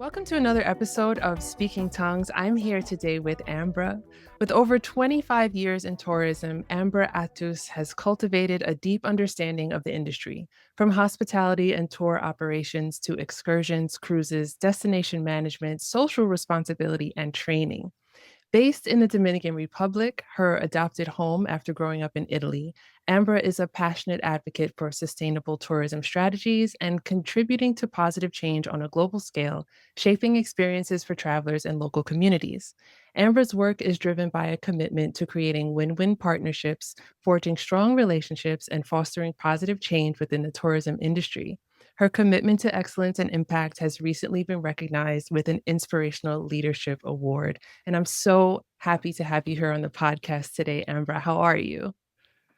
Welcome to another episode of Speaking Tongues. I'm here today with Ambra. With over 25 years in tourism, Ambra Attus has cultivated a deep understanding of the industry, from hospitality and tour operations to excursions, cruises, destination management, social responsibility, and training. Based in the Dominican Republic, her adopted home after growing up in Italy, Ambra is a passionate advocate for sustainable tourism strategies and contributing to positive change on a global scale, shaping experiences for travelers and local communities. Ambra's work is driven by a commitment to creating win-win partnerships, forging strong relationships, and fostering positive change within the tourism industry. Her commitment to excellence and impact has recently been recognized with an Inspirational Leadership Award. And I'm so happy to have you here on the podcast today, Ambra. How are you?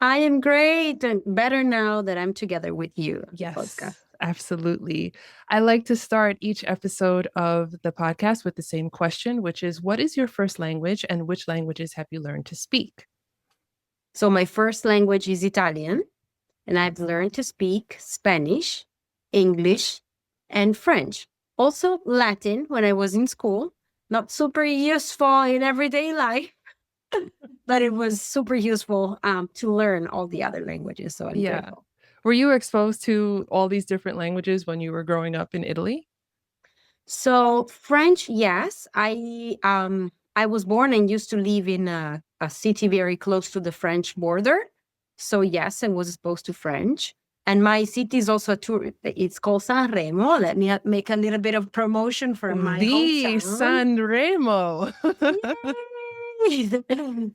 I am great and better now that I'm together with you, Polska. Yes, absolutely. I like to start each episode of the podcast with the same question, which is, what is your first language and which languages have you learned to speak? So my first language is Italian, and I've learned to speak Spanish, English, and French. Also Latin when I was in school. Not super useful in everyday life, but it was super useful to learn all the other languages. So I'm grateful. Were you exposed to all these different languages when you were growing up in Italy? So French, yes. I was born and used to live in a city very close to the French border. So yes, I was exposed to French. And my city is also it's called San Remo. Let me make a little bit of promotion for my hometown. San Remo.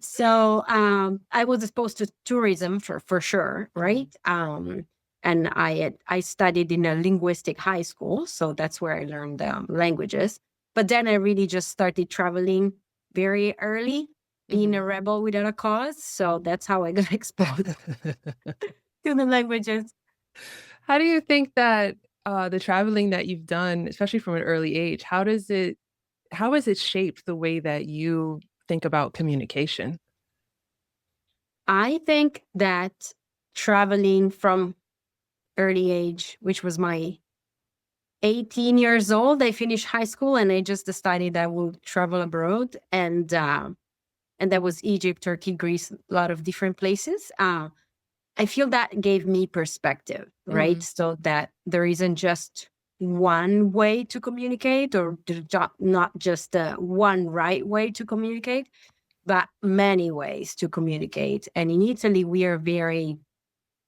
So I was exposed to tourism for sure, right? And I studied in a linguistic high school, so that's where I learned languages. But then I really just started traveling very early, being a rebel without a cause. So that's how I got exposed to the languages. How do you think that the traveling that you've done, especially from an early age, how has it shaped the way that you think about communication? I think that traveling from early age, which was my 18 years old, I finished high school and I just decided I would travel abroad. And that was Egypt, Turkey, Greece, a lot of different places. I feel that gave me perspective, right? So that there isn't just one way to communicate or not just one right way to communicate, but many ways to communicate. And in Italy, we are very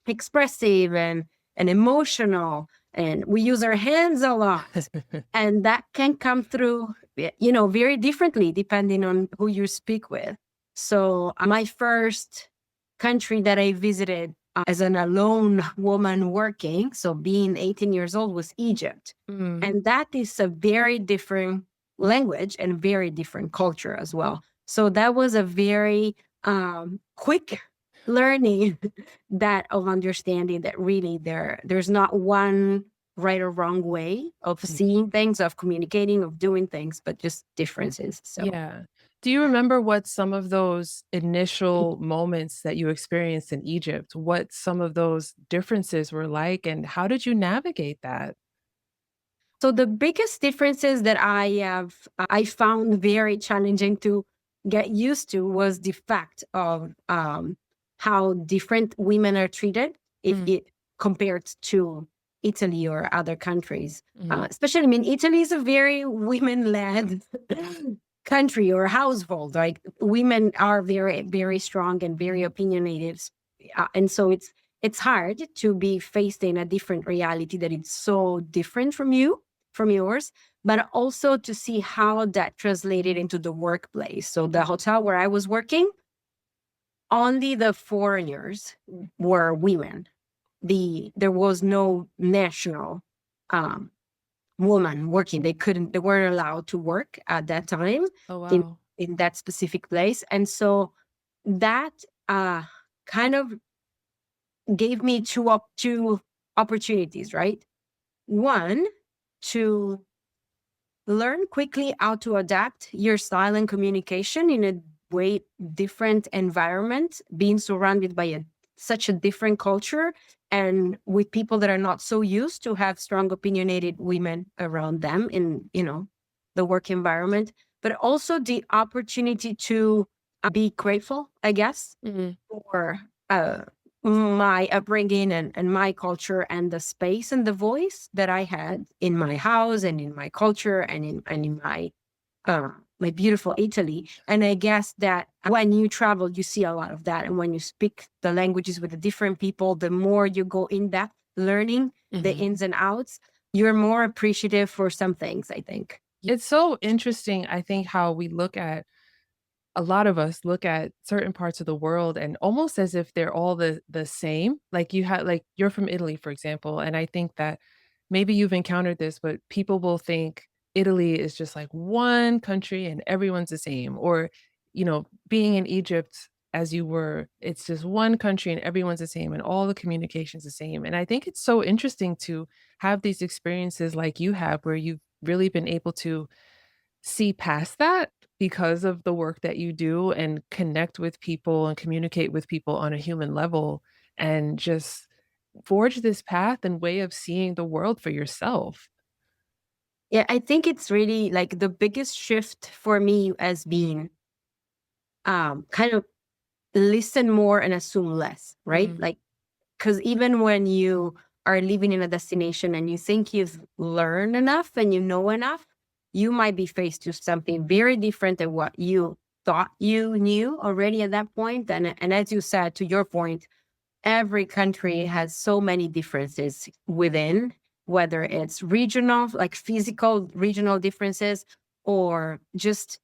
expressive and emotional, and we use our hands a lot. And that can come through, very differently depending on who you speak with. So my first country that I visited as an alone woman working, so being 18 years old, was Egypt. And that is a very different language and very different culture as well. So that was a very quick learning that of understanding that really there's not one right or wrong way of seeing things, of communicating, of doing things, but just differences. So yeah. Do you remember what some of those initial moments that you experienced in Egypt, what some of those differences were like, and how did you navigate that? So the biggest differences that I found very challenging to get used to was the fact of how different women are treated if it compared to Italy or other countries. Especially, I mean, Italy is a very women-led country or household. Like women are very, very strong and very opinionated, and so it's hard to be faced in a different reality that is so different from yours, but also to see how that translated into the workplace. So the hotel where I was working, only the foreigners were women. There was no national woman working. They weren't allowed to work at that time. Oh, wow. in that specific place. And so that kind of gave me two opportunities, right? One, to learn quickly how to adapt your style and communication in a way different environment, being surrounded by such a different culture and with people that are not so used to have strong opinionated women around them in the work environment, but also the opportunity to be grateful, I guess, for my upbringing and my culture and the space and the voice that I had in my house and in my culture and in my beautiful Italy. And I guess that when you travel, you see a lot of that. And when you speak the languages with the different people, the more you go in depth learning the ins and outs, you're more appreciative for some things, I think. It's so interesting, I think, how we look at a lot of us look at certain parts of the world and almost as if they're all the same. Like you had like you're from Italy, for example, and I think that maybe you've encountered this, but people will think Italy is just like one country and everyone's the same. Or, being in Egypt as you were, it's just one country and everyone's the same and all the communication's the same. And I think it's so interesting to have these experiences like you have where you've really been able to see past that because of the work that you do and connect with people and communicate with people on a human level and just forge this path and way of seeing the world for yourself. Yeah, I think it's really like the biggest shift for me as being kind of listen more and assume less, right? Like, because even when you are living in a destination and you think you've learned enough and you know enough, you might be faced to something very different than what you thought you knew already at that point. And as you said, to your point, every country has so many differences within, whether it's regional, like physical regional differences, or just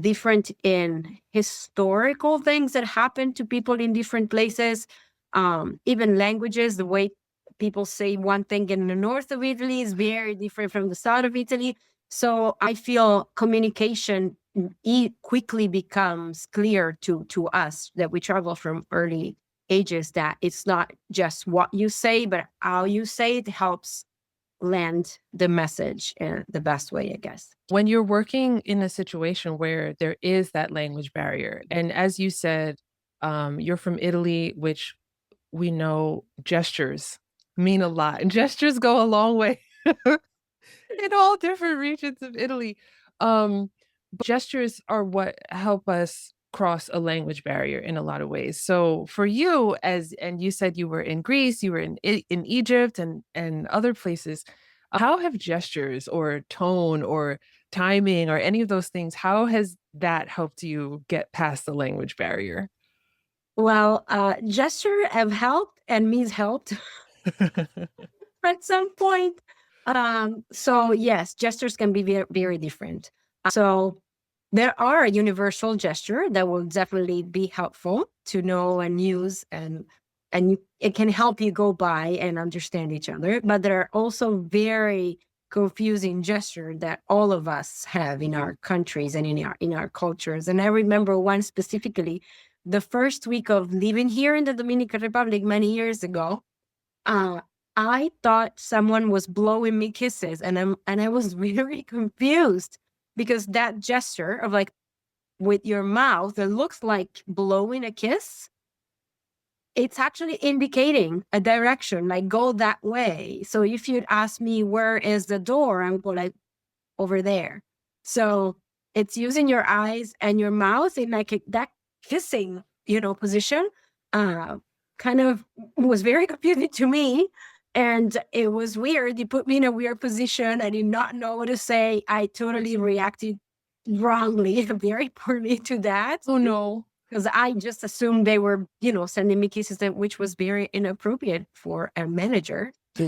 different in historical things that happen to people in different places, even languages. The way people say one thing in the north of Italy is very different from the south of Italy. So I feel communication quickly becomes clear to us that we travel from early ages, that it's not just what you say, but how you say it helps land the message in the best way, I guess. When you're working in a situation where there is that language barrier, and as you said, you're from Italy, which we know gestures mean a lot, and gestures go a long way in all different regions of Italy. But gestures are what help us cross a language barrier in a lot of ways. So for you, and you said you were in Greece, you were in Egypt and other places. How have gestures or tone or timing or any of those things, how has that helped you get past the language barrier? Well, gesture have helped and means helped at some point. So yes, gestures can be very, very different. So there are a universal gesture that will definitely be helpful to know and use, and it can help you go by and understand each other. But there are also very confusing gesture that all of us have in our countries and in our cultures. And I remember one specifically, the first week of living here in the Dominican Republic many years ago. I thought someone was blowing me kisses, and I was very confused because that gesture of like with your mouth that looks like blowing a kiss, it's actually indicating a direction, like go that way. So if you'd ask me where is the door, I would go like over there. So it's using your eyes and your mouth in like that kissing, position. Kind of was very confusing to me. And it was weird. He put me in a weird position. I did not know what to say. I totally reacted wrongly, very poorly to that. Oh no. Because I just assumed they were, sending me kisses, which was very inappropriate for a manager. So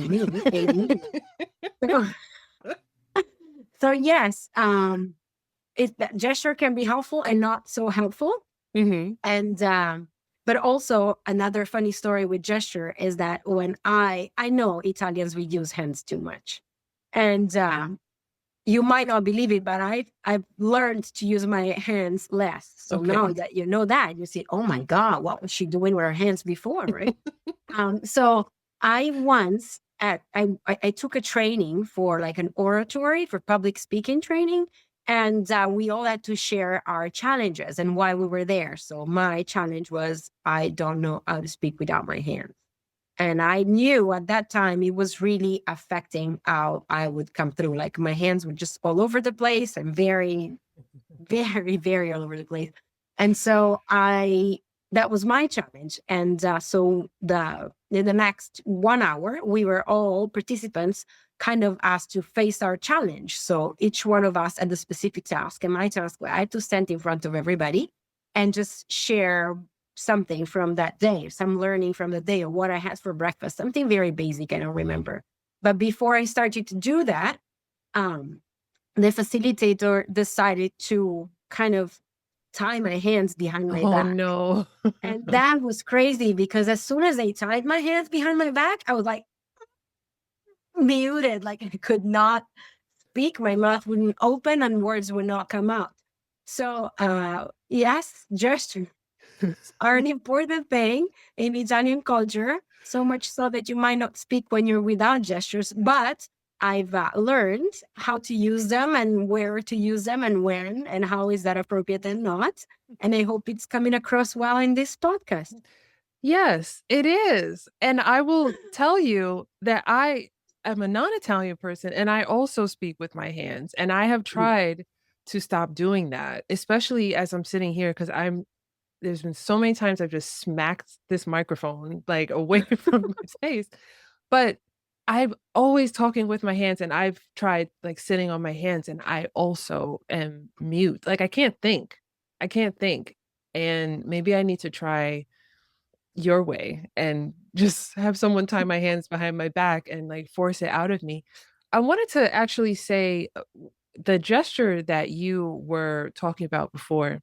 yes, that gesture can be helpful and not so helpful. And but also another funny story with gesture is that when I know Italians, we use hands too much, and you might not believe it, but I've learned to use my hands less. So now that you know that, you see, oh my God, what was she doing with her hands before, right? So I once I took a training for like an oratory for public speaking training. And we all had to share our challenges and why we were there. So my challenge was, I don't know how to speak without my hands. And I knew at that time it was really affecting how I would come through. Like my hands were just all over the place and very, very, very all over the place. And so that was my challenge. And so in the next 1 hour, we were all participants kind of asked to face our challenge. So each one of us had a specific task. And my task, I had to stand in front of everybody and just share something from that day, some learning from the day, or what I had for breakfast, something very basic, I don't remember. But before I started to do that, the facilitator decided to kind of tie my hands behind my Oh back. no. And that was crazy because as soon as they tied my hands behind my back, I was like muted, like I could not speak. My mouth wouldn't open and words would not come out. So, yes, gestures are an important thing in Italian culture, so much so that you might not speak when you're without gestures, but I've learned how to use them and where to use them and when and how is that appropriate and not. And I hope it's coming across well in this podcast. Yes, it is. And I will tell you that I am a non-Italian person and I also speak with my hands. And I have tried to stop doing that, especially as I'm sitting here because there's been so many times I've just smacked this microphone like away from my face. But I'm always talking with my hands and I've tried like sitting on my hands and I also am mute. Like I can't think. I can't think. And maybe I need to try your way and just have someone tie my hands behind my back and like force it out of me. I wanted to actually say the gesture that you were talking about before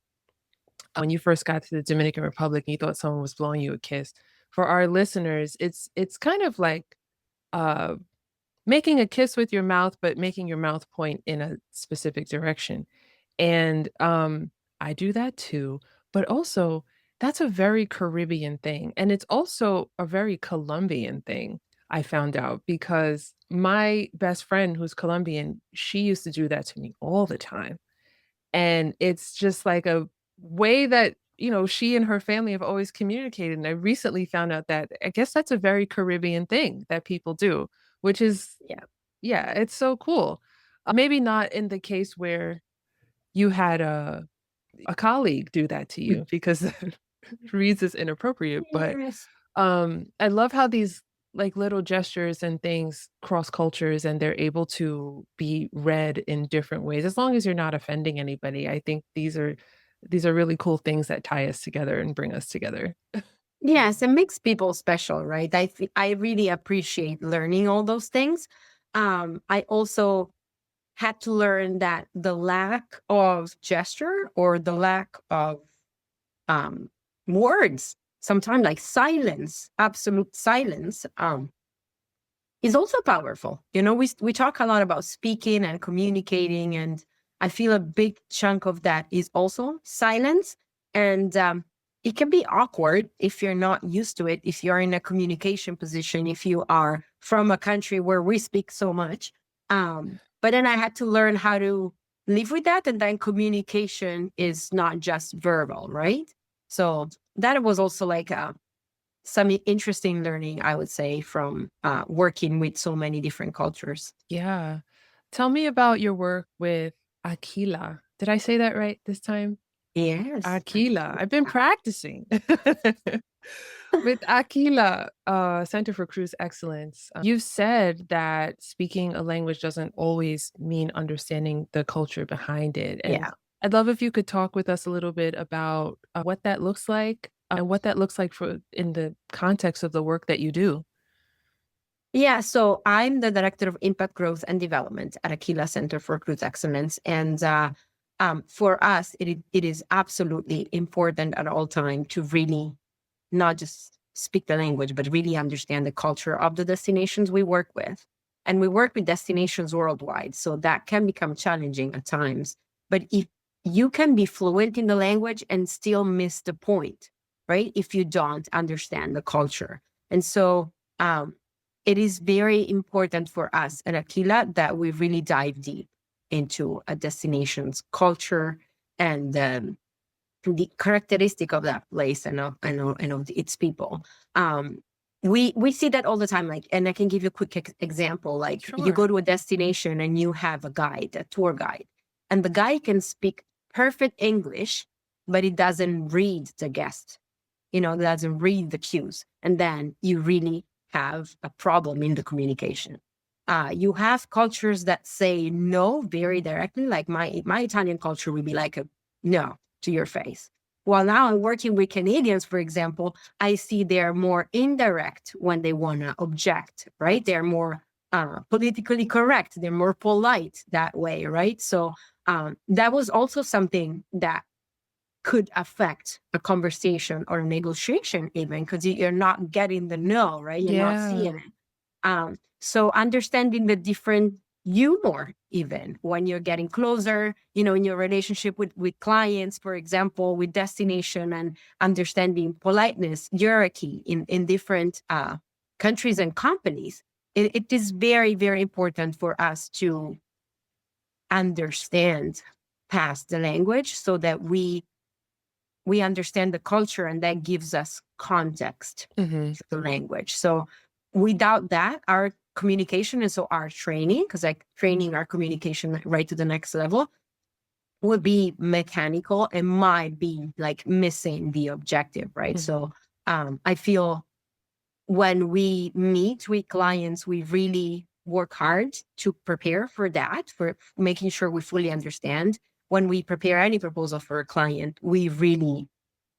when you first got to the Dominican Republic and you thought someone was blowing you a kiss. For our listeners, it's kind of like uh making a kiss with your mouth, but making your mouth point in a specific direction. And I do that too, but also that's a very Caribbean thing. And it's also a very Colombian thing, I found out, because my best friend who's Colombian, she used to do that to me all the time. And it's just like a way that, she and her family have always communicated. And I recently found out that I guess that's a very Caribbean thing that people do, which is, Yeah. yeah, it's so cool. Maybe not in the case where you had a colleague do that to you because it reads as inappropriate. But Yes. I love how these like little gestures and things cross cultures and they're able to be read in different ways as long as you're not offending anybody. I think these are really cool things that tie us together and bring us together. Yes, it makes people special, right? I really appreciate learning all those things. I also had to learn that the lack of gesture or the lack of um, words, sometimes like silence, absolute silence, is also powerful. We talk a lot about speaking and communicating, and I feel a big chunk of that is also silence. And it can be awkward if you're not used to it, if you're in a communication position, if you are from a country where we speak so much. But then I had to learn how to live with that. And then communication is not just verbal, right? So that was also like some interesting learning, I would say, from working with so many different cultures. Yeah. Tell me about your work with Aquila. Did I say that right this time? Yes. Aquila. I've been practicing. With Aquila, Center for Cruise Excellence, you've said that speaking a language doesn't always mean understanding the culture behind it. And Yeah. I'd love if you could talk with us a little bit about what that looks like and what that looks like for in the context of the work that you do. Yeah. So I'm the Director of Impact Growth and Development at Aquila Center for Cruise Excellence. And for us, it is absolutely important at all time to really not just speak the language, but really understand the culture of the destinations we work with. And we work with destinations worldwide. So that can become challenging at times. But if you can be fluent in the language and still miss the point, right? If you don't understand the culture. And so it is very important for us at Aquila that we really dive deep into a destination's culture and the characteristic of that place and of its people. we see that all the time. Like, and I can give you a quick example. Like, you Sure. go to a destination and you have a guide, a tour guide, and the guy can speak perfect English, but he doesn't read the guest, doesn't read the cues. And then you really have a problem in the communication. You have cultures that say no very directly, like my Italian culture would be like a no to your face. While now I'm working with Canadians, for example, I see they're more indirect when they want to object, right? They're more politically correct. They're more polite that way, right? So that was also something that could affect a conversation or a negotiation even, because you're not getting the no, right? You're not Yeah. seeing it. So understanding the different humor, even when you're getting closer, in your relationship with clients, for example, with destination, and understanding politeness, hierarchy in different countries and companies. It is very, very important for us to understand past the language so that we understand the culture, and that gives us context Hmm. to the language. So without that, our communication, and so our training, because like training our communication right to the next level, would be mechanical and might be like missing the objective, right? Hmm. So I feel when we meet with clients, we really work hard to prepare for that, for making sure we fully understand. When we prepare any proposal for a client, we really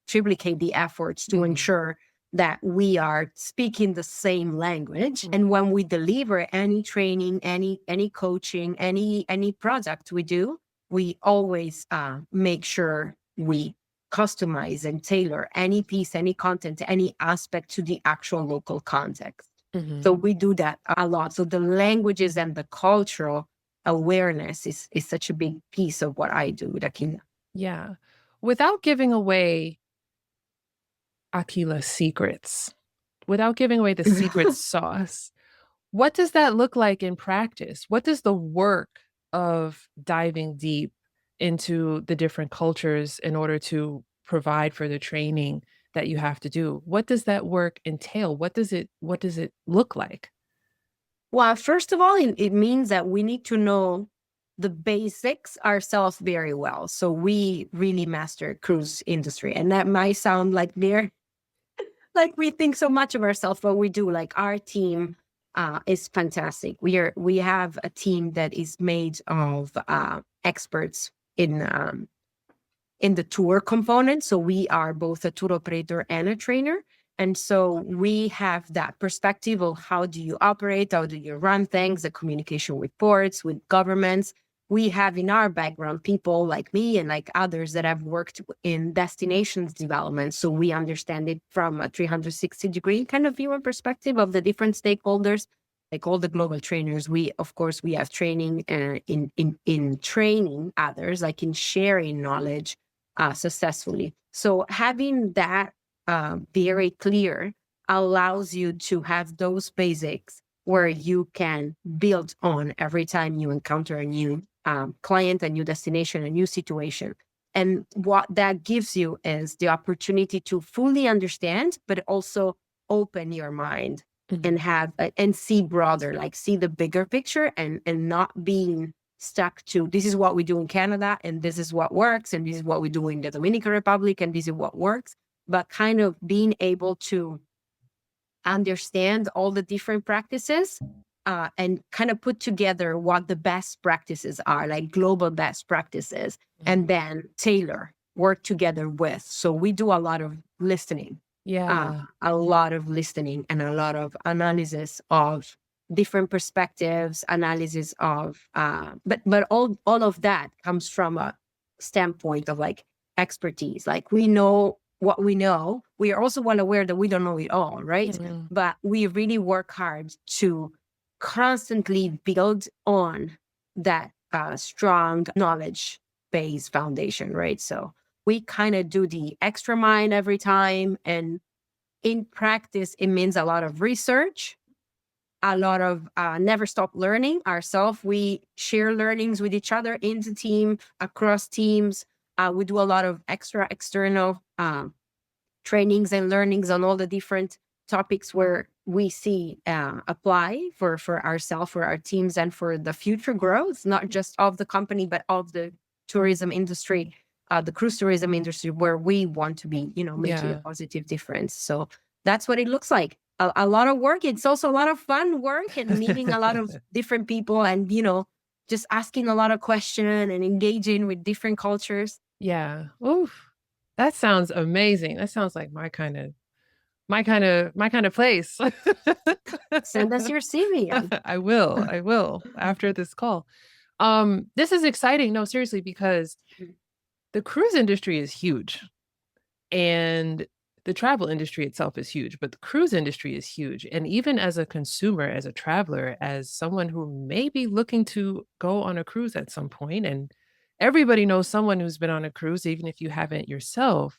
triplicate the efforts to Hmm. ensure that we are speaking the same language. Hmm. And when we deliver any training, any coaching, any product we do, we always make sure we customize and tailor any piece, any content, any aspect to the actual local context. Hmm. So we do that a lot. So the languages and the cultural awareness is such a big piece of what I do with Aquila. Yeah. Without giving away Aquila's secrets, without giving away the secret sauce, what does that look like in practice? What does the work of diving deep into the different cultures in order to provide for the training that you have to do? What does that work entail? What does it look like? Well, first of all, it means that we need to know the basics ourselves very well. So we really master cruise industry. And that might sound like like we think so much of ourselves, but we do. Like, our team is fantastic. We have a team that is made of experts in the tour component. So we are both a tour operator and a trainer. And so we have that perspective of how do you operate, how do you run things, the communication with ports, with governments. We have in our background people like me and like others that have worked in destinations development. So we understand it from a 360-degree kind of view and perspective of the different stakeholders. Like all the global trainers, of course we have training in training others, like in sharing knowledge successfully. So having that very clear allows you to have those basics where you can build on every time you encounter a new client, a new destination, a new situation. And what that gives you is the opportunity to fully understand, but also open your mind Mhm. and have and see broader, like see the bigger picture, and not being stuck to this is what we do in Canada and this is what works and this is what we do in the Dominican Republic and this is what works, but kind of being able to understand all the different practices and kind of put together what the best practices are, like global best practices, and Mhm. then tailor, work together with. So we do a lot of listening, Yeah. a lot of listening and a lot of analysis of different perspectives, analysis of, but all of that comes from a standpoint of like expertise. Like, we know what we know. We are also well aware that we don't know it all, right? Mhm. But we really work hard to constantly build on that strong knowledge based foundation, right? So we kind of do the extra mile every time. And in practice, it means a lot of research, a lot of never stop learning ourselves. We share learnings with each other in the team, across teams. We do a lot of extra external trainings and learnings on all the different topics where we see apply for ourselves, for our teams, and for the future growth, not just of the company, but of the tourism industry, the cruise tourism industry, where we want to be, making a Yeah. positive difference. So that's what it looks like. A lot of work. It's also a lot of fun work and meeting a lot of different people and, just asking a lot of questions and engaging with different cultures. Yeah. Oof. That sounds amazing. That sounds like my kind of place. Send us your CV. I will after this call. This is exciting. No, seriously, because the cruise industry is huge and the travel industry itself is huge, but the cruise industry is huge. And even as a consumer, as a traveler, as someone who may be looking to go on a cruise at some point, and everybody knows someone who's been on a cruise, even if you haven't yourself.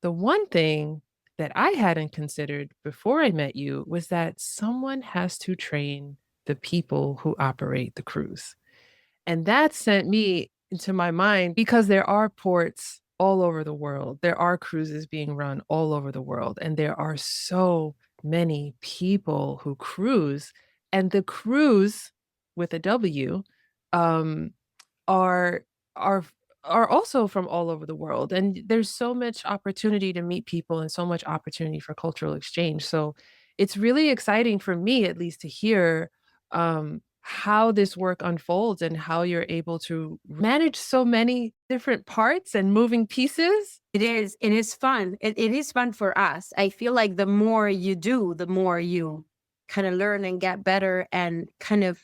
The one thing that I hadn't considered before I met you was that someone has to train the people who operate the cruise. And that sent me into my mind because there are ports all over the world. There are cruises being run all over the world. And there are so many people who cruise. And the cruise with a W um, are are are also from all over the world, and there's so much opportunity to meet people and so much opportunity for cultural exchange. So it's really exciting for me, at least, to hear how this work unfolds and how you're able to manage so many different parts and moving pieces. It is. It is fun. It is fun for us. I feel like the more you do, the more you kind of learn and get better and kind of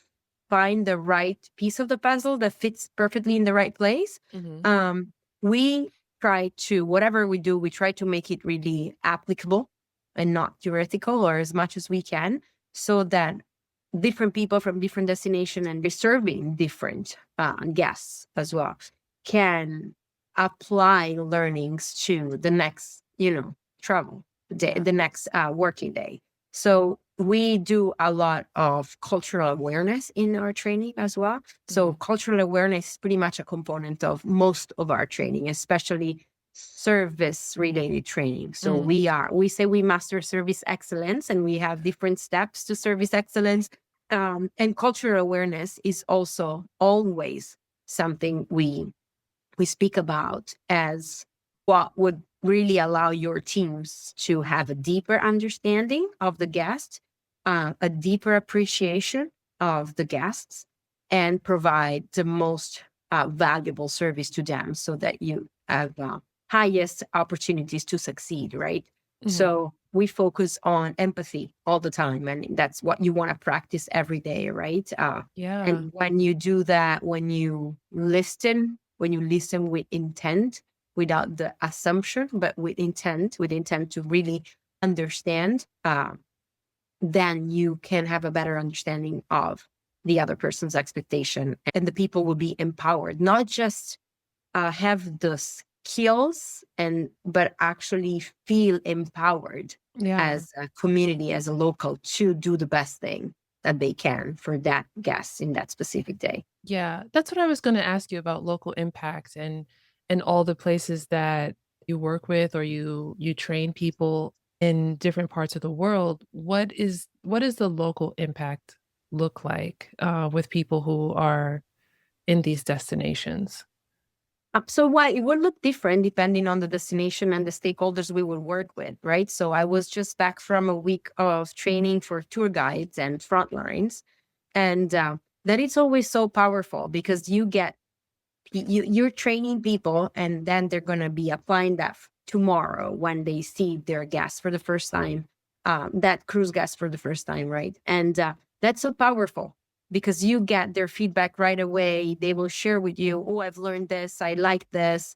find the right piece of the puzzle that fits perfectly in the right place. Mhm. We try to, whatever we do, we try to make it really applicable and not theoretical, or as much as we can, so that different people from different destination and serving different guests as well can apply learnings to the next, travel day, Yeah. the next working day. So we do a lot of cultural awareness in our training as well. So Mhm. cultural awareness is pretty much a component of most of our training, especially service related training. So Mm. we say we master service excellence, and we have different steps to service excellence. And cultural awareness is also always something we speak about as what would really allow your teams to have a deeper understanding of the guest, a deeper appreciation of the guests, and provide the most valuable service to them so that you have highest opportunities to succeed, right? Mhm. So we focus on empathy all the time, and that's what you want to practice every day, right? Yeah. And when you do that, when you listen with intent, without the assumption, but with intent to really understand, then you can have a better understanding of the other person's expectation, and the people will be empowered, not just have the skills but actually feel empowered Yeah. as a community, as a local, to do the best thing that they can for that guest in that specific day. Yeah, that's what I was gonna ask you about local impact and all the places that you work with or you train people in different parts of the world. What is the local impact look like with people who are in these destinations? So why it would look different depending on the destination and the stakeholders we will work with, right? So I was just back from a week of training for tour guides and frontlines, and that it's always so powerful because you're training people, and then they're going to be applying that tomorrow when they see their guests for the first time, that cruise guest for the first time, right? And that's so powerful because you get their feedback right away. They will share with you, oh, I've learned this, I like this.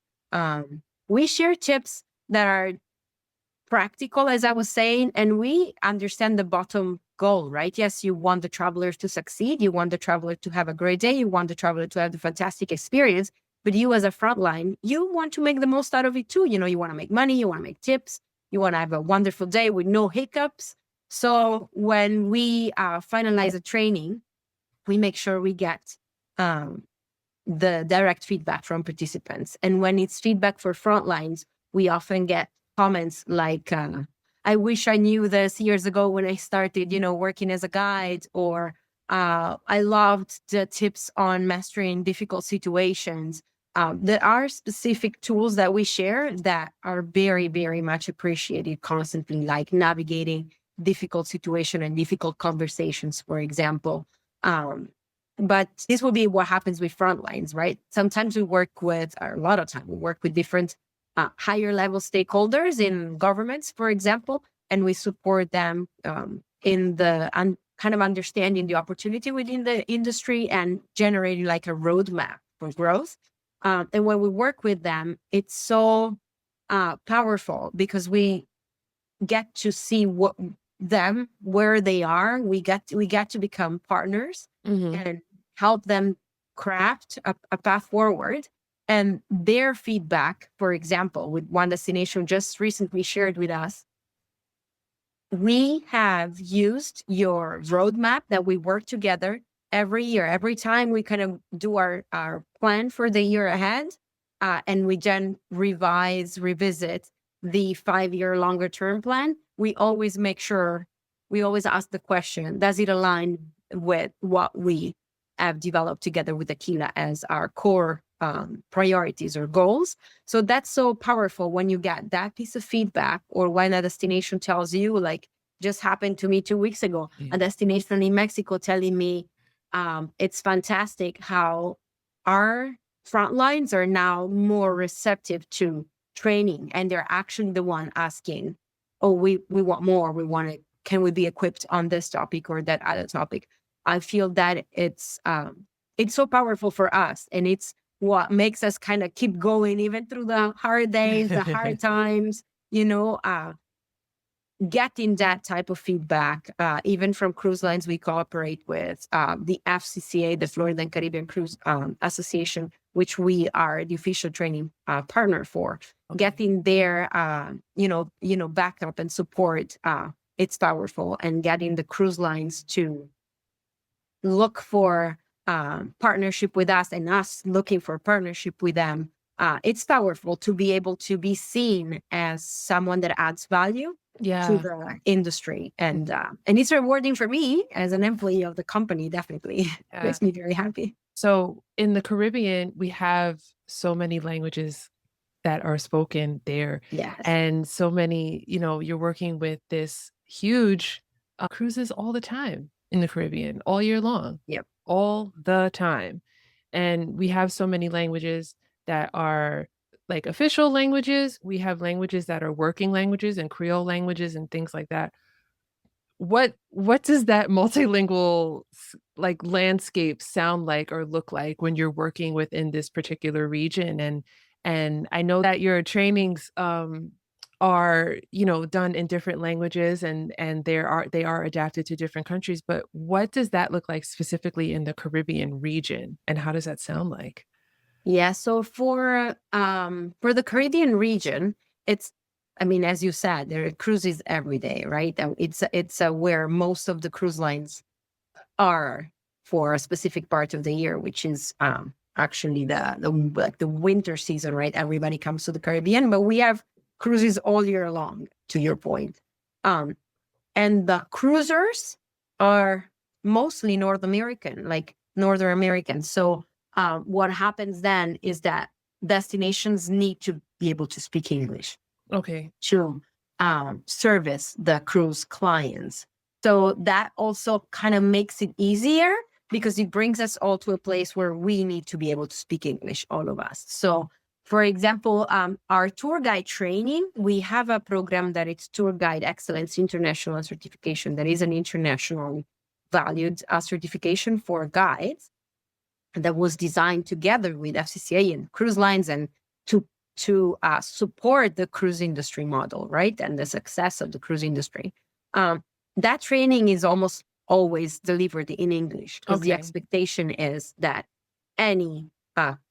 We share tips that are practical, as I was saying, and we understand the bottom goal, right? Yes, you want the travelers to succeed. You want the traveler to have a great day. You want the traveler to have the fantastic experience. But you, as a frontline, you want to make the most out of it too. You want to make money. You want to make tips. You want to have a wonderful day with no hiccups. So when we finalize a training, we make sure we get um, the direct feedback from participants. And when it's feedback for frontlines, we often get comments like, I wish I knew this years ago when I started, working as a guide, or I loved the tips on mastering difficult situations. There are specific tools that we share that are very, very much appreciated constantly, like navigating difficult situation and difficult conversations, for example. But this will be what happens with frontlines, right? Sometimes we work with, or a lot of time, we work with different higher level stakeholders in governments, for example, and we support them in the kind of understanding the opportunity within the industry and generating like a roadmap for growth. And when we work with them, it's so powerful because we get to see where they are. We get to become partners and help them craft a path forward. And their feedback, for example, with one destination just recently shared with us, we have used your roadmap that we work together every year. Every time we kind of do our plan for the year ahead, and we then revisit the 5-year longer term plan, we always ask the question, does it align with what we have developed together with Aquila as our core priorities or goals? So that's so powerful when you get that piece of feedback, or when a destination tells you, like just happened to me 2 weeks ago, a destination in Mexico telling me it's fantastic how our front lines are now more receptive to training, and they're actually the one asking, oh, we want more, can we be equipped on this topic or that other topic? I feel that it's so powerful for us, and it's what makes us kind of keep going even through the hard days, the hard times, getting that type of feedback, even from cruise lines we cooperate with, the FCCA, the Florida and Caribbean Cruise Association, which we are the official training partner for. Getting their, backup and support, it's powerful. And getting the cruise lines to look for partnership with us, and us looking for partnership with them, it's powerful to be able to be seen as someone that adds value to the industry. And it's rewarding for me as an employee of the company, definitely. Makes me very happy. So in the Caribbean, we have so many languages that are spoken there. Yes. And so many, you're working with this huge cruises all the time in the Caribbean, all year long. Yep. All the time. And we have so many languages that are like official languages. We have languages that are working languages and Creole languages and things like that. What does that multilingual like landscape sound like or look like when you're working within this particular region? And I know that your trainings are done in different languages, and they are adapted to different countries, but what does that look like specifically in the Caribbean region, and how does that sound like? Yeah, so for the Caribbean region, it's, as you said, there are cruises every day, right? And it's where most of the cruise lines are for a specific part of the year, which is actually the winter season, right? Everybody comes to the Caribbean, but we have cruises all year long, to your point. And the cruisers are mostly Northern American. So what happens then is that destinations need to be able to speak English. Okay. To service the cruise clients. So that also kind of makes it easier, because it brings us all to a place where we need to be able to speak English, all of us. So for example, our tour guide training, we have a program that it's Tour Guide Excellence International Certification. That is an internationally valued certification for guides that was designed together with FCCA and cruise lines, and to support the cruise industry model, right? And the success of the cruise industry. That training is almost always delivered in English, because the expectation is that any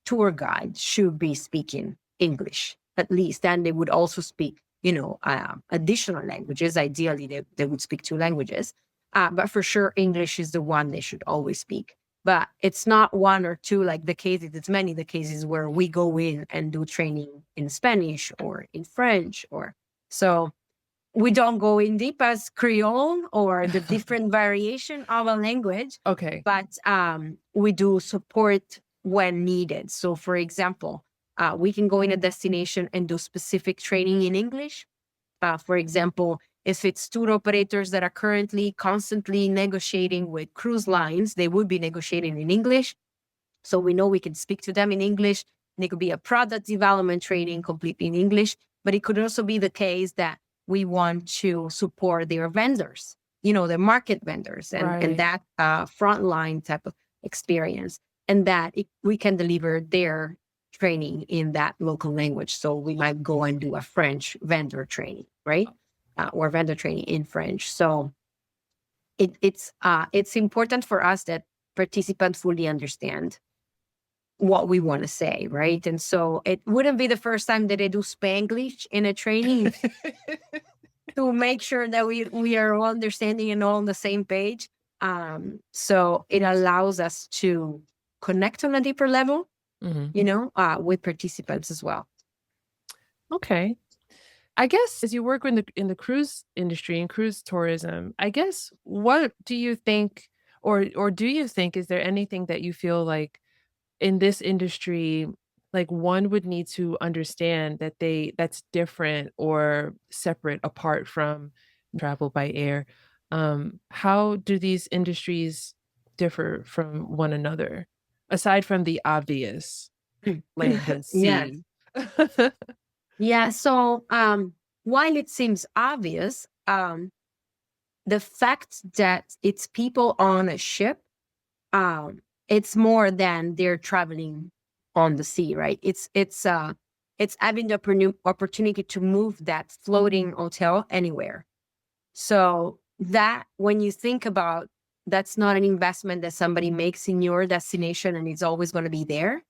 tour guide should be speaking English, at least. And they would also speak, additional languages. Ideally, they would speak 2 languages. But for sure, English is the one they should always speak. But it's not 1 or 2 like the cases. It's many the cases where we go in and do training in Spanish or in French, so we don't go in deep as Creole or the different variation of a language, Okay. but we do support when needed. So, for example, we can go in a destination and do specific training in English. For example, if it's tour operators that are currently constantly negotiating with cruise lines, they would be negotiating in English. So we know we can speak to them in English. And it could be a product development training completely in English, but it could also be the case that we want to support their vendors, the market vendors and that frontline type of experience, and that we can deliver their training in that local language. So we might go and do a French vendor training, right? Or vendor training in French. So it's important for us that participants fully understand what we want to say, right? And so it wouldn't be the first time that I do Spanglish in a training to make sure that we are all understanding and all on the same page. So it allows us to connect on a deeper level, with participants as well. Okay. I guess as you work in the cruise industry and cruise tourism, I guess what do you think, or do you think, is there anything that you feel like in this industry, like one would need to understand that's different or separate apart from travel by air? How do these industries differ from one another, aside from the obvious land and Yeah. sea? Yeah. So while it seems obvious, the fact that it's people on a ship, it's more than they're traveling on the sea, right? It's having the opportunity to move that floating hotel anywhere. So that when you think about, that's not an investment that somebody makes in your destination and it's always going to be there.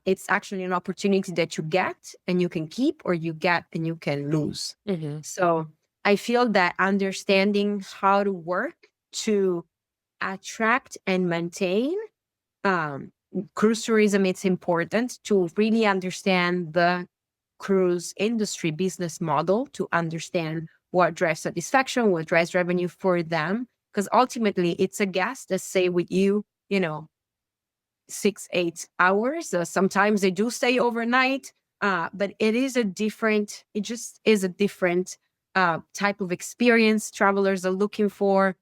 It's actually an opportunity that you get and you can keep, or you get and you can lose. Mm-hmm. So I feel that understanding how to work to attract and maintain cruise tourism, it's important to really understand the cruise industry business model, to understand what drives satisfaction, what drives revenue for them. Because ultimately, it's a guest that stay with you, 6-8 hours. Sometimes they do stay overnight, but it just is a different type of experience travelers are looking for.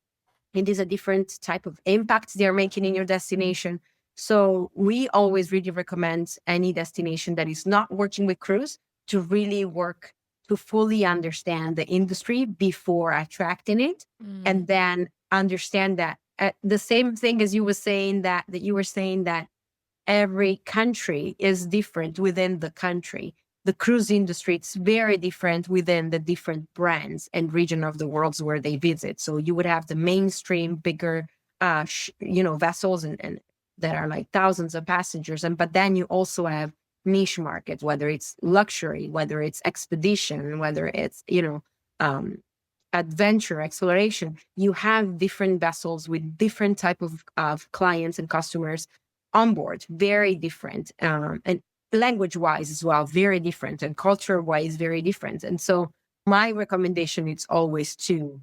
It is a different type of impact they're making in your destination. So we always really recommend any destination that is not working with cruise to really work to fully understand the industry before attracting it, and then understand that the same thing as you were saying that you were saying that every country is different within the country. The cruise industry, it's very different within the different brands and region of the world where they visit. So you would have the mainstream, bigger, vessels and that are like thousands of passengers. But then you also have niche markets, whether it's luxury, whether it's expedition, whether it's, adventure, exploration. You have different vessels with different type of clients and customers on board, very different. And language-wise as well, very different, and culture-wise, very different. And so my recommendation is always to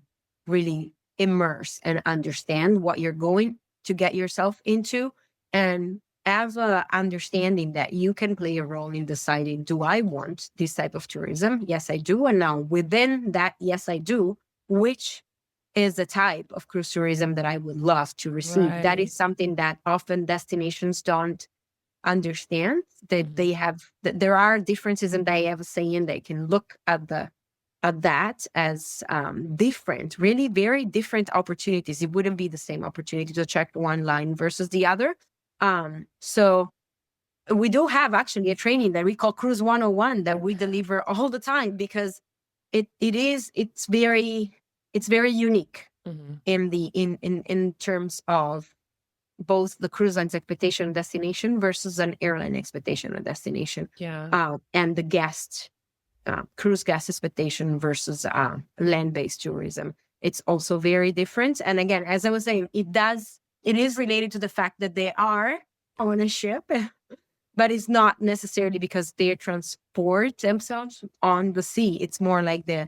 really immerse and understand what you're going to get yourself into, and have a understanding that you can play a role in deciding, do I want this type of tourism? Yes, I do. And now within that, yes, I do, which is the type of cruise tourism that I would love to receive. Right. That is something that often destinations don't understand, that they have, that there are differences, and they have a saying they can look at that as different, really very different opportunities. It wouldn't be the same opportunity to check one line versus the other. So we do have actually a training that we call Cruise 101 that we deliver all the time, because it's very unique in terms of both the cruise line's expectation and destination versus an airline expectation and destination. Yeah. And the cruise guest expectation versus land-based tourism. It's also very different. And again, as I was saying, it is related to the fact that they are on a ship, but it's not necessarily because they transport themselves on the sea. It's more like the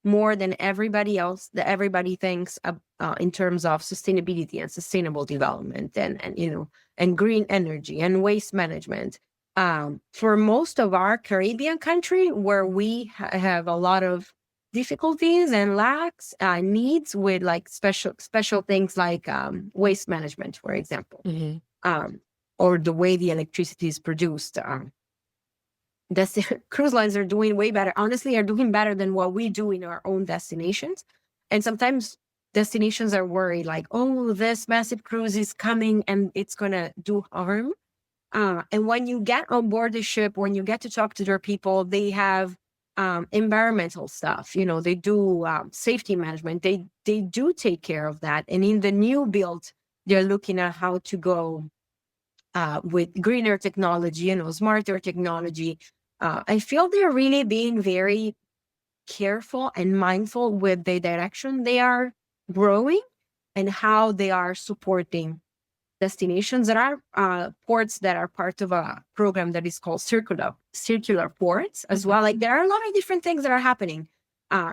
more than everybody else, that everybody thinks in terms of sustainability and sustainable development, and green energy and waste management. For most of our Caribbean country, where we have a lot of difficulties and lacks needs with like special things like waste management, for example, Hmm. or the way the electricity is produced. Cruise lines are doing way better. Honestly, are doing better than what we do in our own destinations. And sometimes destinations are worried, like, oh, this massive cruise is coming and it's gonna do harm. And when you get on board the ship, when you get to talk to their people, they have environmental stuff. They do safety management. They do take care of that. And in the new build, they're looking at how to go with greener technology, smarter technology. I feel they're really being very careful and mindful with the direction they are growing and how they are supporting destinations that are ports that are part of a program that is called circular ports as well. Like, there are a lot of different things that are happening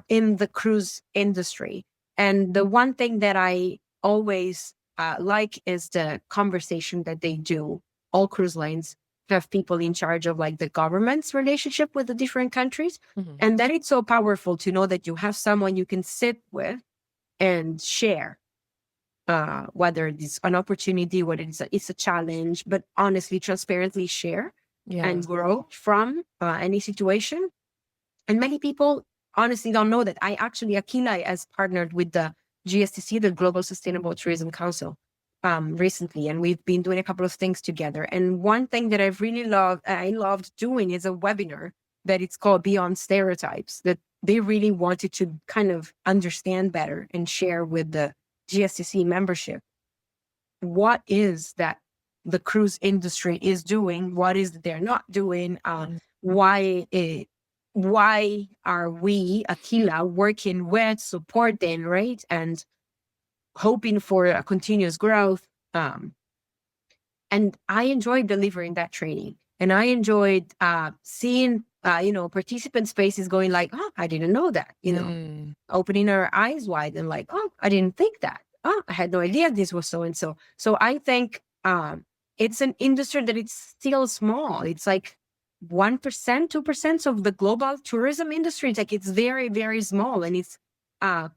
in the cruise industry. And the one thing that I always like is the conversation that they do. All cruise lines have people in charge of like the government's relationship with the different countries. Hmm. And that it's so powerful to know that you have someone you can sit with and share, whether it's an opportunity, whether it's a challenge, but honestly, transparently share Yeah. and grow from any situation. And many people honestly don't know that. Aquila has partnered with the GSTC, the Global Sustainable Tourism Council, recently, and we've been doing a couple of things together. And one thing that I loved doing is a webinar that it's called Beyond Stereotypes, that they really wanted to kind of understand better and share with the GSTC membership what is that the cruise industry is doing, what is that they're not doing, why are we, Aquila, working with, supporting, right, and hoping for a continuous growth. And I enjoyed delivering that training, and I enjoyed seeing participant spaces going like, oh, I didn't know that, Mm. opening our eyes wide and like, oh, I didn't think that. Oh, I had no idea this was so and so. So I think it's an industry that it's still small. It's like 1%, 2% of the global tourism industry. It's very, very small. And it's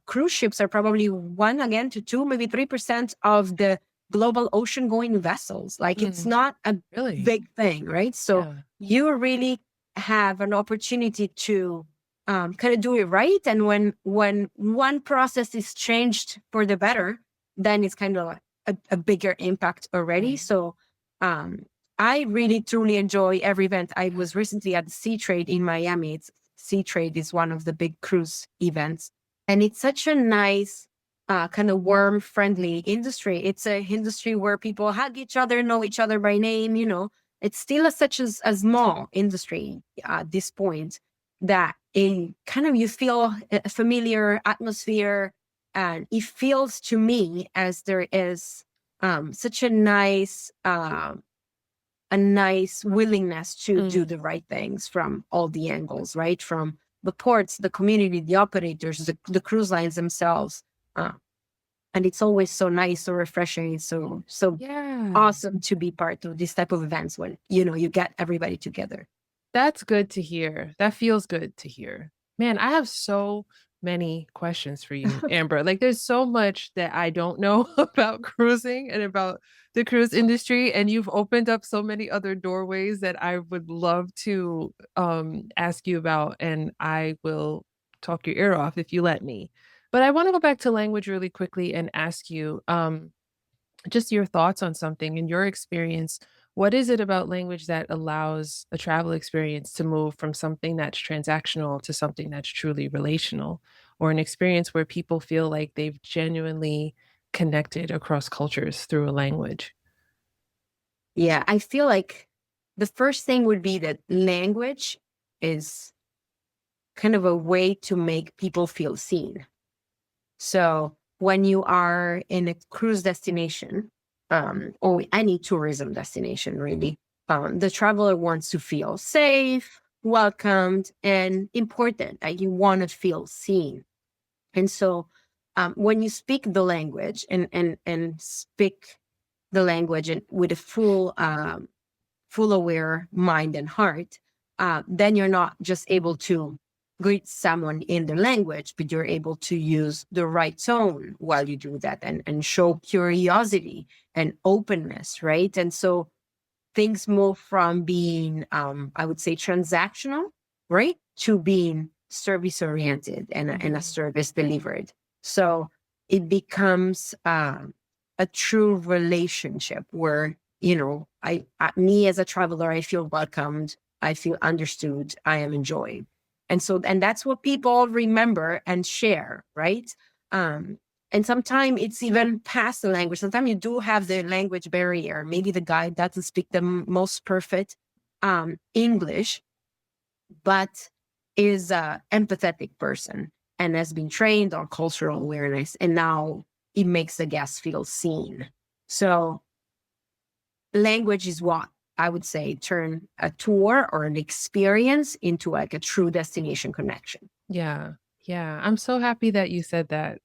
cruise ships are probably 1% to 2%, maybe 3% of the global ocean going vessels. Like, it's Mm. not a Really? big thing, right? So Yeah. you really have an opportunity to kind of do it right. And when one process is changed for the better, then it's kind of like a bigger impact already. Right. So I really truly enjoy every event. I was recently at the Sea Trade in Miami. Sea Trade is one of the big cruise events, and it's such a nice kind of warm, friendly industry. It's a industry where people hug each other, know each other by name. It's still such as a small industry at this point, that in kind of you feel a familiar atmosphere, and it feels to me as there is such a nice willingness to do Mm. the right things from all the angles, right? From the ports, the community, the operators, the cruise lines themselves. Uh, and it's always so nice, so refreshing, so Yeah. awesome to be part of this type of events when you get everybody together. That's good to hear. That feels good to hear. Man, I have so many questions for you, Amber. Like, there's so much that I don't know about cruising and about the cruise industry, and you've opened up so many other doorways that I would love to ask you about, and I will talk your ear off if you let me. But I want to go back to language really quickly and ask you just your thoughts on something in your experience. What is it about language that allows a travel experience to move from something that's transactional to something that's truly relational, or an experience where people feel like they've genuinely connected across cultures through a language? Yeah, I feel like the first thing would be that language is kind of a way to make people feel seen. So when you are in a cruise destination, or any tourism destination, really, the traveler wants to feel safe. welcomed and important. Like you want to feel seen. And so when you speak the language and speak the language and with a full aware mind and heart, then you're not just able to greet someone in the language, but you're able to use the right tone while you do that and show curiosity and openness, right? And so things move from being, I would say, transactional, right, to being service oriented and a service delivered. So it becomes a true relationship where, me as a traveler, I feel welcomed, I feel understood, I am enjoyed. And that's what people remember and share, right? And sometimes it's even past the language. Sometimes you do have the language barrier. Maybe the guy doesn't speak the most perfect English, but is a empathetic person and has been trained on cultural awareness. And now it makes the guest feel seen. So language is what I would say turn a tour or an experience into like a true destination connection. Yeah. Yeah. I'm so happy that you said that.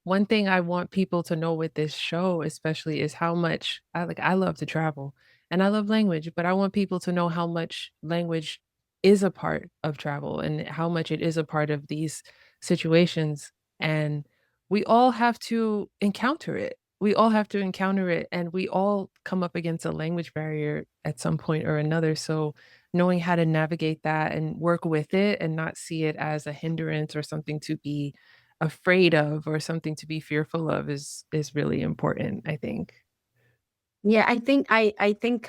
One thing I want people to know with this show, especially, is how much I love to travel and I love language, but I want people to know how much language is a part of travel and how much it is a part of these situations. And we all have to encounter it. We all have to encounter it, and we all come up against a language barrier at some point or another. So knowing how to navigate that and work with it and not see it as a hindrance or something to be afraid of or something to be fearful of is really important, I think. Yeah, I think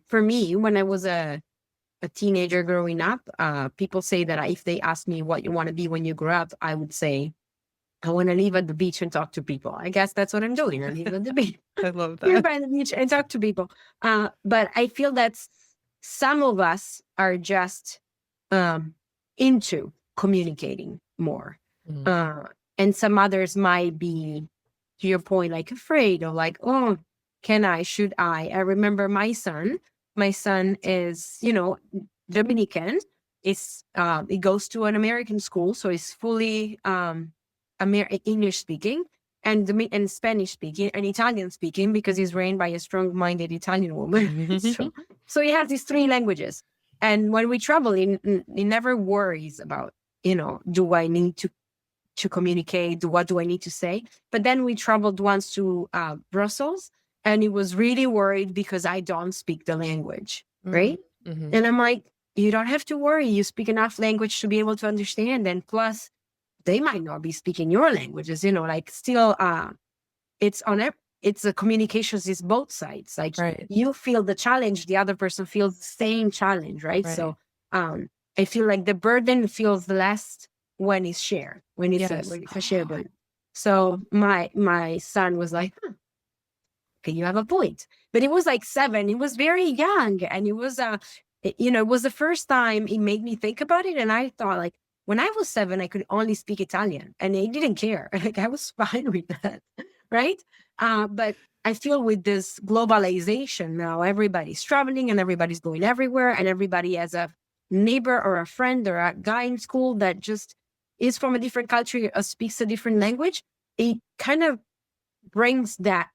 for me, when I was a teenager growing up, people say that if they ask me what you want to be when you grow up, I would say I want to live at the beach and talk to people. I guess that's what I'm doing. I live at the beach, I love live that. by the beach and talk to people. But I feel that some of us are just um, into communicating more, Mm. uh, and some others might be, to your point, like afraid or like, oh, can I? Should I? I remember my son. My son is, Dominican. He goes to an American school, so he's fully English speaking and Spanish speaking and Italian speaking because he's raised by a strong-minded Italian woman. So he has these three languages. And when we travel, he never worries about, do I need to communicate? What do I need to say? But then we traveled once to Brussels, and he was really worried because I don't speak the language, Mm, right? mhm. And I'm like, you don't have to worry. You speak enough language to be able to understand. And plus, they might not be speaking your languages, like still it's on it. It's the communications is both sides. Like Right, you feel the challenge, the other person feels the same challenge, right? right. So I feel like the burden feels less when it's shared, Yes. when it's a shared burden. So my son was like, okay, you have a point. But it was like 7. It was very young. And it was it was the first time it made me think about it. And I thought like when I was 7, I could only speak Italian and I didn't care. Like I was fine with that. Right. But I feel with this globalization now, everybody's traveling and everybody's going everywhere, and everybody has a neighbor or a friend or a guy in school that just is from a different country or speaks a different language. It kind of brings that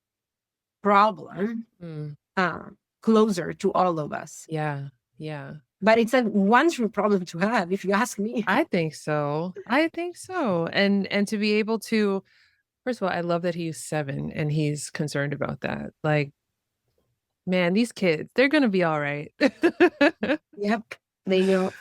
problem Mm, uh, closer to all of us. yeah, yeah. But it's a wonderful problem to have, if you ask me. I think so. I think so. And to be able to, first of all, I love that he's 7 and he's concerned about that. Like, man, these kids, they're gonna be all right. Yep, they know.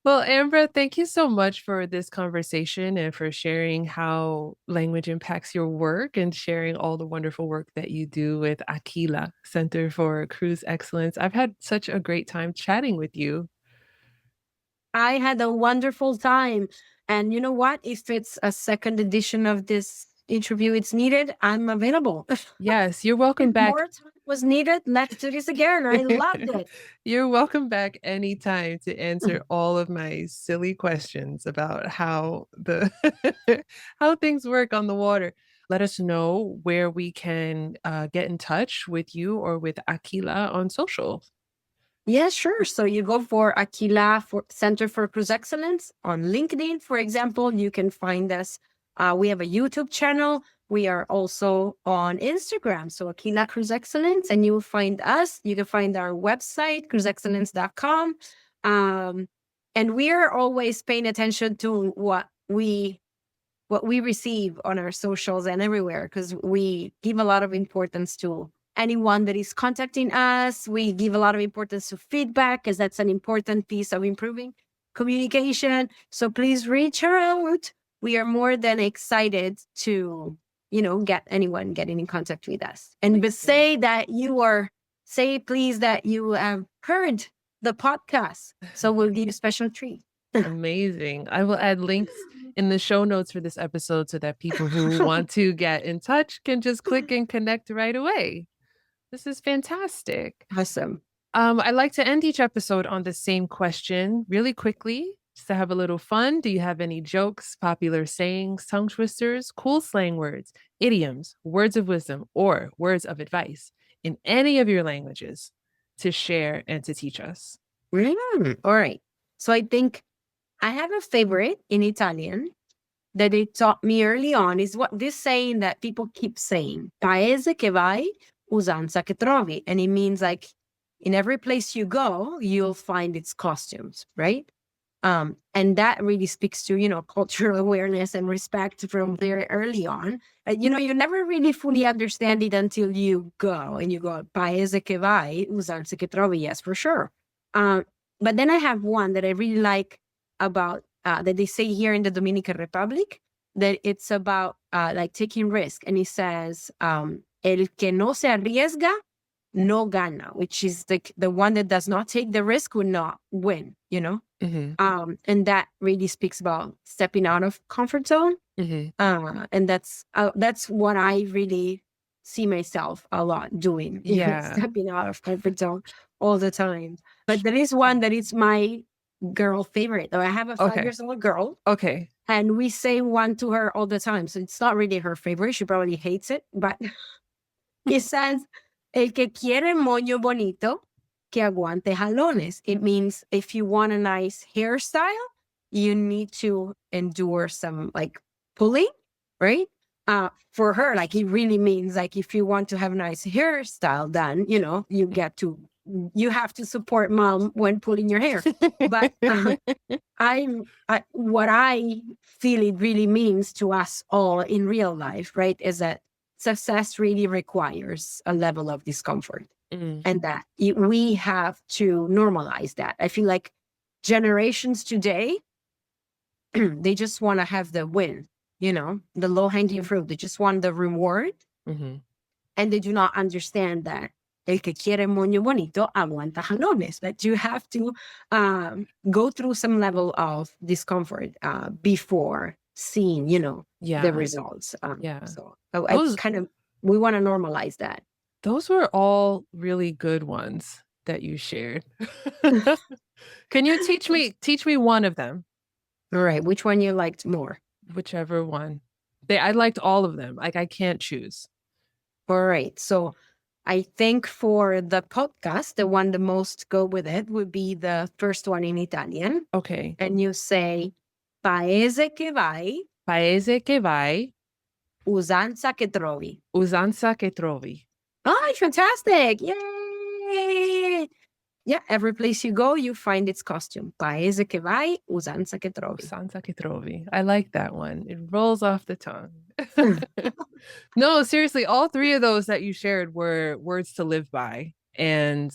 Well, Ambra, thank you so much for this conversation and for sharing how language impacts your work and sharing all the wonderful work that you do with Aquila, Center for Cruise Excellence. I've had such a great time chatting with you. I had a wonderful time. And you know what? If it's a second edition of this interview, it's needed, I'm available. Yes, you're If welcome back. more time was needed, let's do this again. I loved it. You're welcome back anytime to answer all of my silly questions about how the how things work on the water. Let us know where we can get in touch with you or with Aquila on social. Yeah, sure. So you go for Aquila for Center for Cruise Excellence on LinkedIn, for example. You can find us. We have a YouTube channel. We are also on Instagram. So Aquila Cruise Excellence, and you will find us. You can find our website, cruiseexcellence.com. And we are always paying attention to what we receive on our socials and everywhere, because we give a lot of importance to anyone that is contacting us. We give a lot of importance to feedback, because that's an important piece of improving communication. So please reach out. We are more than excited to, get anyone getting in contact with us. And but say please that you have heard the podcast. So we'll give you a special treat. Amazing. I will add links in the show notes for this episode so that people who want to get in touch can just click and connect right away. This is fantastic. Awesome. I like to end each episode on the same question really quickly, just to have a little fun. Do you have any jokes, popular sayings, tongue twisters, cool slang words, idioms, words of wisdom, or words of advice in any of your languages to share and to teach us? All right. So I think I have a favorite in Italian that they taught me early on, is what this saying that people keep saying: Paese che vai, usanza che trovi. And it means like in every place you go, you'll find its costumes, right? And that really speaks to, cultural awareness and respect from very early on. You never really fully understand it until you go and you go, Paese che vai, usanza che trovi. Yes, for sure. But then I have one that I really like about that they say here in the Dominican Republic, that it's about like taking risk. And it says, el que no se arriesga no gana, which is the one that does not take the risk will not win, Mm-hmm. And that really speaks about stepping out of comfort zone. Mm-hmm. And that's what I really see myself a lot doing. Yeah. Stepping out of comfort zone all the time. But there is one that is my girl favorite. I have a 5 Okay. years old girl, Okay. and we say one to her all the time. So it's not really her favorite. She probably hates it, but it says, el que quiere moño bonito, que aguante jalones. It means if you want a nice hairstyle, you need to endure some like pulling, right? For her, like it really means like if you want to have a nice hairstyle done, you have to support mom when pulling your hair. But what I feel it really means to us all in real life, right, is that success really requires a level of discomfort. And that we have to normalize that. I feel like generations today, they just want to have the win, the low hanging fruit. They just want the reward. Mm-hmm. And they do not understand that el que quiere moño bonito aguanta jalones, that you have to go through some level of discomfort before seeing, the results. Yeah. So we want to normalize that. Those were all really good ones that you shared. Can you teach me one of them? All right. Which one you liked more? Whichever one. I liked all of them. Like I can't choose. All right. So I think for the podcast, the one the most go with it would be the first one in Italian. Okay. And you say, Paese che vai. Paese che vai. Usanza che trovi. Usanza che trovi. Oh, fantastic. Yay. Yeah, every place you go, you find its costume. Paese che vai, usanza che trovi. Usanza che trovi. I like that one. It rolls off the tongue. No, seriously, all three of those that you shared were words to live by. And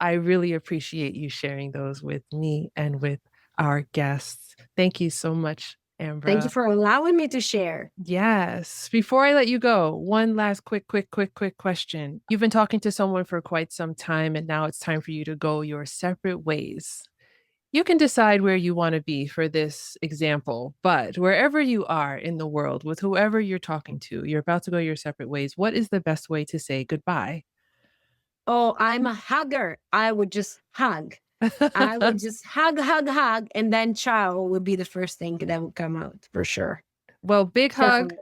I really appreciate you sharing those with me and with our guests. Thank you so much, Ambra. Thank you for allowing me to share. Yes. Before I let you go, one last quick question. You've been talking to someone for quite some time, and now it's time for you to go your separate ways. You can decide where you want to be for this example, but wherever you are in the world, with whoever you're talking to, you're about to go your separate ways. What is the best way to say goodbye? Oh, I'm a hugger. I would just hug. I would just hug, and then ciao would be the first thing that would come out for sure. Well, big hug,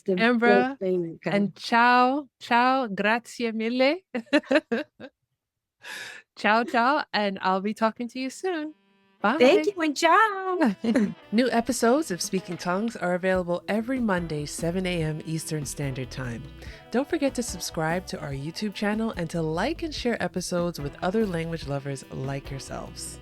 Ambra, and ciao, grazie mille. Ciao, ciao, and I'll be talking to you soon. Thank Bye. you and ciao. New episodes of Speaking Tongues are available every Monday, 7 a.m. Eastern Standard Time. Don't forget to subscribe to our YouTube channel and to like and share episodes with other language lovers like yourselves.